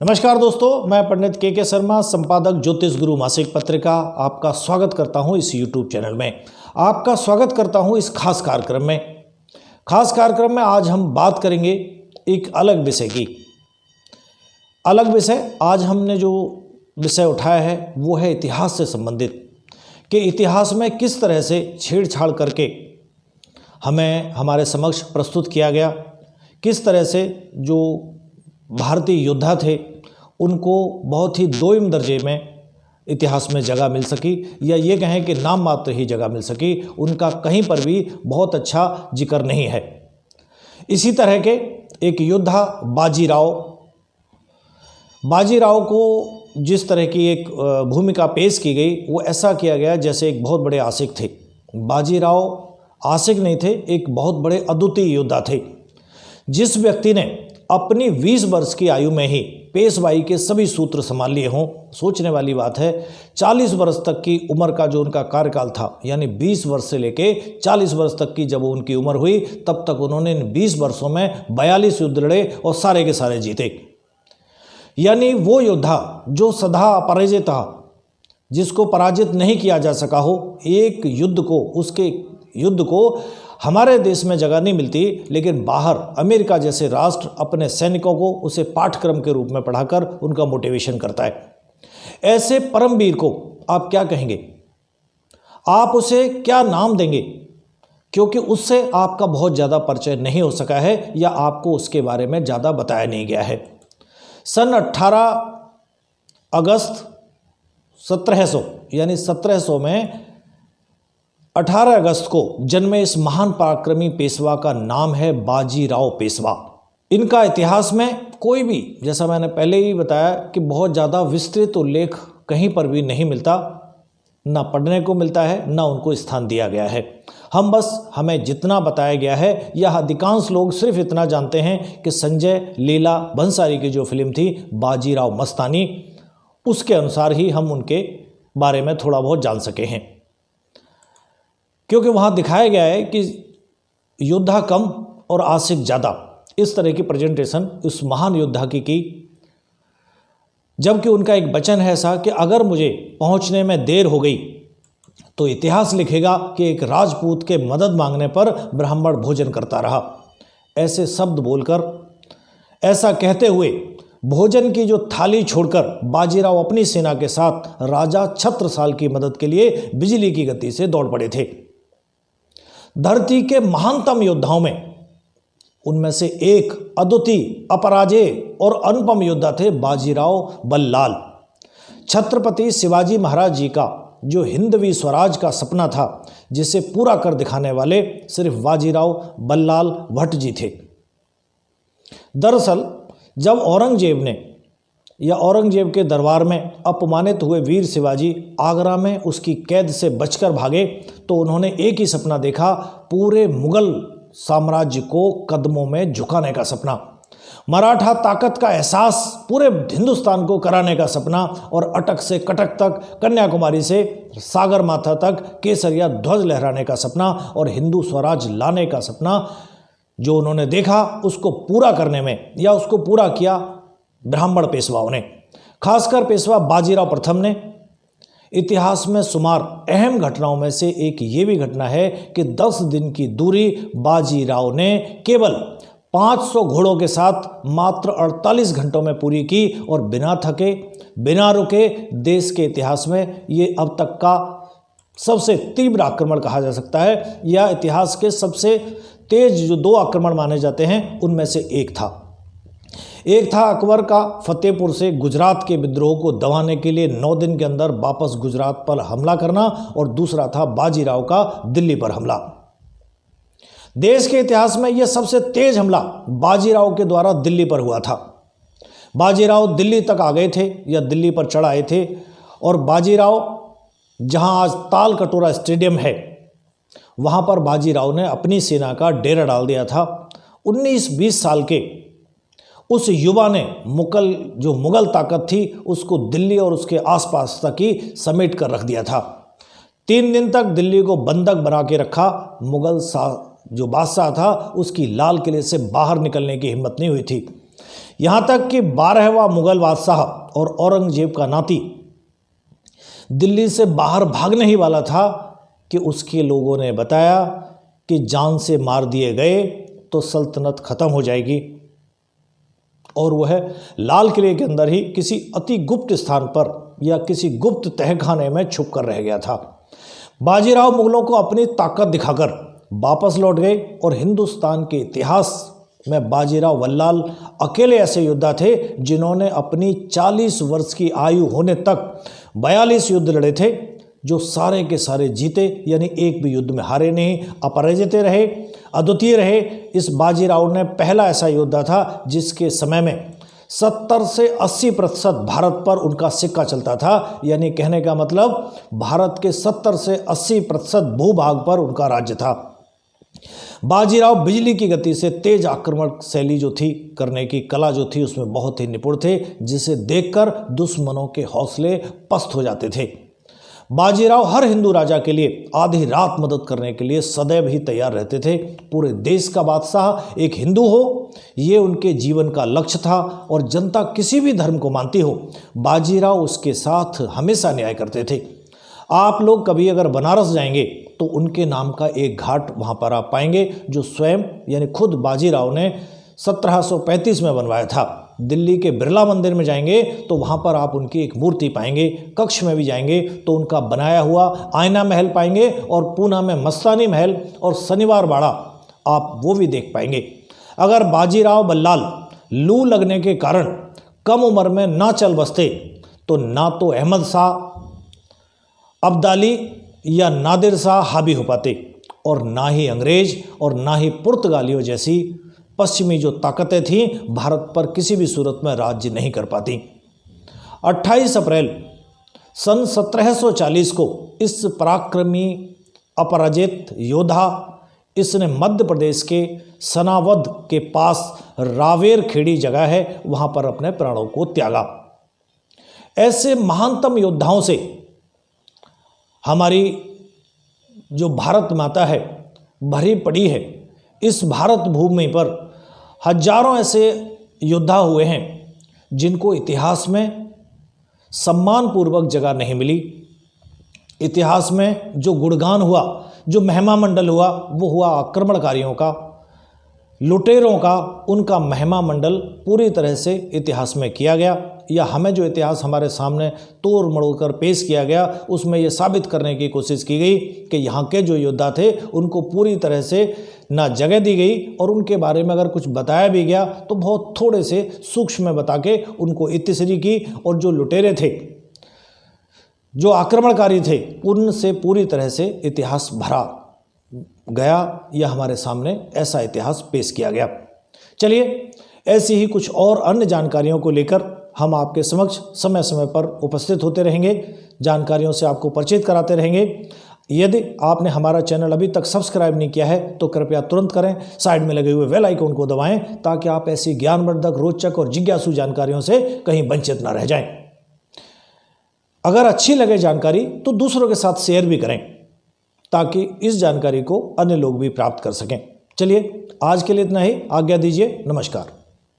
नमस्कार दोस्तों, मैं पंडित के शर्मा, संपादक ज्योतिष गुरु मासिक पत्रिका, आपका स्वागत करता हूं इस YouTube चैनल में। आपका स्वागत करता हूं इस खास कार्यक्रम में। खास कार्यक्रम में आज हम बात करेंगे एक अलग विषय की। अलग विषय आज हमने जो विषय उठाया है वो है इतिहास से संबंधित, कि इतिहास में किस तरह से छेड़छाड़ करके हमें हमारे समक्ष प्रस्तुत किया गया, किस तरह से जो भारतीय योद्धा थे उनको बहुत ही दोयम दर्जे में इतिहास में जगह मिल सकी, या ये कहें कि नाम मात्र ही जगह मिल सकी, उनका कहीं पर भी बहुत अच्छा जिक्र नहीं है। इसी तरह के एक योद्धा बाजीराव को जिस तरह की एक भूमिका पेश की गई वो ऐसा किया गया जैसे एक बहुत बड़े आशिक थे। बाजीराव आशिक नहीं थे, एक बहुत बड़े अद्वितीय योद्धा थे। जिस व्यक्ति ने अपनी 20 वर्ष की आयु में ही पेशवाई के सभी सूत्र संभाल लिए हों, सोचने वाली बात है। 40 वर्ष तक की उम्र का जो उनका कार्यकाल था, यानी 20 वर्ष से लेके 40 वर्ष तक की जब उनकी उम्र हुई, तब तक उन्होंने इन 20 वर्षों में 42 युद्ध लड़े और सारे के सारे जीते। यानी वो योद्धा जो सदा अपराजित था, जिसको पराजित नहीं किया जा सका हो, एक युद्ध को, उसके युद्ध को हमारे देश में जगह नहीं मिलती, लेकिन बाहर अमेरिका जैसे राष्ट्र अपने सैनिकों को उसे पाठ्यक्रम के रूप में पढ़ाकर उनका मोटिवेशन करता है। ऐसे परमवीर को आप क्या कहेंगे, आप उसे क्या नाम देंगे? क्योंकि उससे आपका बहुत ज़्यादा परिचय नहीं हो सका है, या आपको उसके बारे में ज़्यादा बताया नहीं गया है। सन 18 अगस्त 1700 यानी 1700 में 18 अगस्त को जन्मे इस महान पराक्रमी पेशवा का नाम है बाजीराव पेशवा। इनका इतिहास में कोई भी, जैसा मैंने पहले ही बताया कि बहुत ज़्यादा विस्तृत उल्लेख कहीं पर भी नहीं मिलता, ना पढ़ने को मिलता है, ना उनको स्थान दिया गया है। हमें जितना बताया गया है, यह अधिकांश लोग सिर्फ इतना जानते हैं कि संजय लीला भंसाली की जो फिल्म थी बाजीराव मस्तानी, उसके अनुसार ही हम उनके बारे में थोड़ा बहुत जान सके हैं। क्योंकि वहाँ दिखाया गया है कि योद्धा कम और आशिक ज़्यादा, इस तरह की प्रेजेंटेशन उस महान योद्धा की। जबकि उनका एक वचन है ऐसा कि अगर मुझे पहुँचने में देर हो गई तो इतिहास लिखेगा कि एक राजपूत के मदद मांगने पर ब्राह्मण भोजन करता रहा। ऐसे शब्द बोलकर, ऐसा कहते हुए भोजन की जो थाली छोड़कर बाजीराव अपनी सेना के साथ राजा छत्रसाल की मदद के लिए बिजली की गति से दौड़ पड़े थे। धरती के महानतम योद्धाओं में उनमें से एक अद्वितीय, अपराजेय और अनुपम योद्धा थे बाजीराव बल्लाल। छत्रपति शिवाजी महाराज जी का जो हिंदवी स्वराज का सपना था, जिसे पूरा कर दिखाने वाले सिर्फ बाजीराव बल्लाल भट्ट जी थे। दरअसल जब औरंगजेब के दरबार में अपमानित हुए वीर शिवाजी आगरा में उसकी कैद से बचकर भागे, तो उन्होंने एक ही सपना देखा, पूरे मुगल साम्राज्य को कदमों में झुकाने का सपना, मराठा ताकत का एहसास पूरे हिंदुस्तान को कराने का सपना, और अटक से कटक तक, कन्याकुमारी से सागर माथा तक केसरिया ध्वज लहराने का सपना और हिंदू स्वराज लाने का सपना जो उन्होंने देखा, उसको पूरा करने में, या उसको पूरा किया ब्राह्मण पेशवाओं ने, खासकर पेशवा बाजीराव प्रथम ने। इतिहास में शुमार अहम घटनाओं में से एक ये भी घटना है कि 10 दिन की दूरी बाजीराव ने केवल 500 घोड़ों के साथ मात्र 48 घंटों में पूरी की, और बिना थके, बिना रुके देश के इतिहास में ये अब तक का सबसे तीव्र आक्रमण कहा जा सकता है, या इतिहास के सबसे तेज जो 2 आक्रमण माने जाते हैं उनमें से एक था अकबर का फतेहपुर से गुजरात के विद्रोह को दबाने के लिए 9 दिन के अंदर वापस गुजरात पर हमला करना, और दूसरा था बाजीराव का दिल्ली पर हमला। देश के इतिहास में यह सबसे तेज हमला बाजीराव के द्वारा दिल्ली पर हुआ था। बाजीराव दिल्ली तक आ गए थे, या दिल्ली पर चढ़ आए थे, और बाजीराव जहां आज ताल कटोरा स्टेडियम है, वहां पर बाजीराव ने अपनी सेना का डेरा डाल दिया था। 19-20 साल के उस युवा ने मुगल ताकत थी उसको दिल्ली और उसके आसपास तक ही समेट कर रख दिया था। 3 दिन तक दिल्ली को बंधक बना के रखा। जो बादशाह था उसकी लाल किले से बाहर निकलने की हिम्मत नहीं हुई थी। यहाँ तक कि 12वां मुगल बादशाह और औरंगजेब का नाती दिल्ली से बाहर भागने ही वाला था कि उसके लोगों ने बताया कि जान से मार दिए गए तो सल्तनत खत्म हो जाएगी, और वह लाल किले के अंदर ही किसी अति गुप्त स्थान पर या किसी गुप्त तहखाने में छुप कर रह गया था। बाजीराव मुगलों को अपनी ताकत दिखाकर वापस लौट गए और हिंदुस्तान के इतिहास में बाजीराव वल्लाल अकेले ऐसे योद्धा थे जिन्होंने अपनी 40 वर्ष की आयु होने तक 42 युद्ध लड़े थे, जो सारे के सारे जीते, यानी एक भी युद्ध में हारे नहीं, अपराजित रहे, अद्वितीय रहे। इस बाजीराव ने पहला ऐसा योद्धा था जिसके समय में 70 से 80% भारत पर उनका सिक्का चलता था, यानी कहने का मतलब भारत के 70 से 80% भूभाग पर उनका राज्य था। बाजीराव बिजली की गति से तेज आक्रमण शैली जो थी, करने की कला जो थी, उसमें बहुत ही निपुण थे, जिसे देखकर दुश्मनों के हौसले पस्त हो जाते थे। बाजीराव हर हिंदू राजा के लिए आधी रात मदद करने के लिए सदैव ही तैयार रहते थे। पूरे देश का बादशाह एक हिंदू हो, ये उनके जीवन का लक्ष्य था, और जनता किसी भी धर्म को मानती हो, बाजीराव उसके साथ हमेशा न्याय करते थे। आप लोग कभी अगर बनारस जाएंगे तो उनके नाम का एक घाट वहाँ पर आप पाएंगे, जो स्वयं यानी खुद बाजीराव ने 1735 में बनवाया था। दिल्ली के बिरला मंदिर में जाएंगे तो वहाँ पर आप उनकी एक मूर्ति पाएंगे। कक्ष में भी जाएंगे तो उनका बनाया हुआ आईना महल पाएंगे, और पूना में मस्तानी महल और शनिवार बाड़ा आप वो भी देख पाएंगे। अगर बाजीराव बल्लाल लू लगने के कारण कम उम्र में ना चल बसते तो ना तो अहमद शाह अब्दाली या नादिर शाह हावी हो पाते, और ना ही अंग्रेज और ना ही पुर्तगालियों जैसी पश्चिमी जो ताकतें थीं भारत पर किसी भी सूरत में राज्य नहीं कर पाती। 28 अप्रैल सन 1740 को इस पराक्रमी अपराजित योद्धा, इसने मध्य प्रदेश के सनावद के पास रावेर खेड़ी जगह है, वहाँ पर अपने प्राणों को त्यागा। ऐसे महानतम योद्धाओं से हमारी जो भारत माता है भरी पड़ी है। इस भारत भूमि पर हजारों ऐसे योद्धा हुए हैं जिनको इतिहास में सम्मानपूर्वक जगह नहीं मिली। इतिहास में जो गुणगान हुआ, जो महिमा मंडल हुआ, वो हुआ आक्रमणकारियों का, लुटेरों का। उनका महिमा मंडल पूरी तरह से इतिहास में किया गया, या हमें जो इतिहास हमारे सामने तोड़ मड़ोड़ कर पेश किया गया, उसमें ये साबित करने की कोशिश की गई कि यहाँ के जो योद्धा थे उनको पूरी तरह से ना जगह दी गई, और उनके बारे में अगर कुछ बताया भी गया तो बहुत थोड़े से सूक्ष्म में बता के उनको इत्तिश्री की, और जो लुटेरे थे, जो आक्रमणकारी थे, उनसे पूरी तरह से इतिहास भरा गया, या हमारे सामने ऐसा इतिहास पेश किया गया। चलिए, ऐसी ही कुछ और अन्य जानकारियों को लेकर हम आपके समक्ष समय समय पर उपस्थित होते रहेंगे, जानकारियों से आपको परिचित कराते रहेंगे। यदि आपने हमारा चैनल अभी तक सब्सक्राइब नहीं किया है तो कृपया तुरंत करें, साइड में लगे हुए बेल आइकन को दबाएं, ताकि आप ऐसी ज्ञानवर्धक, रोचक और जिज्ञासु जानकारियों से कहीं वंचित ना रह जाएं। अगर अच्छी लगे जानकारी तो दूसरों के साथ शेयर भी करें, ताकि इस जानकारी को अन्य लोग भी प्राप्त कर सकें। चलिए, आज के लिए इतना ही। आज्ञा दीजिए। नमस्कार।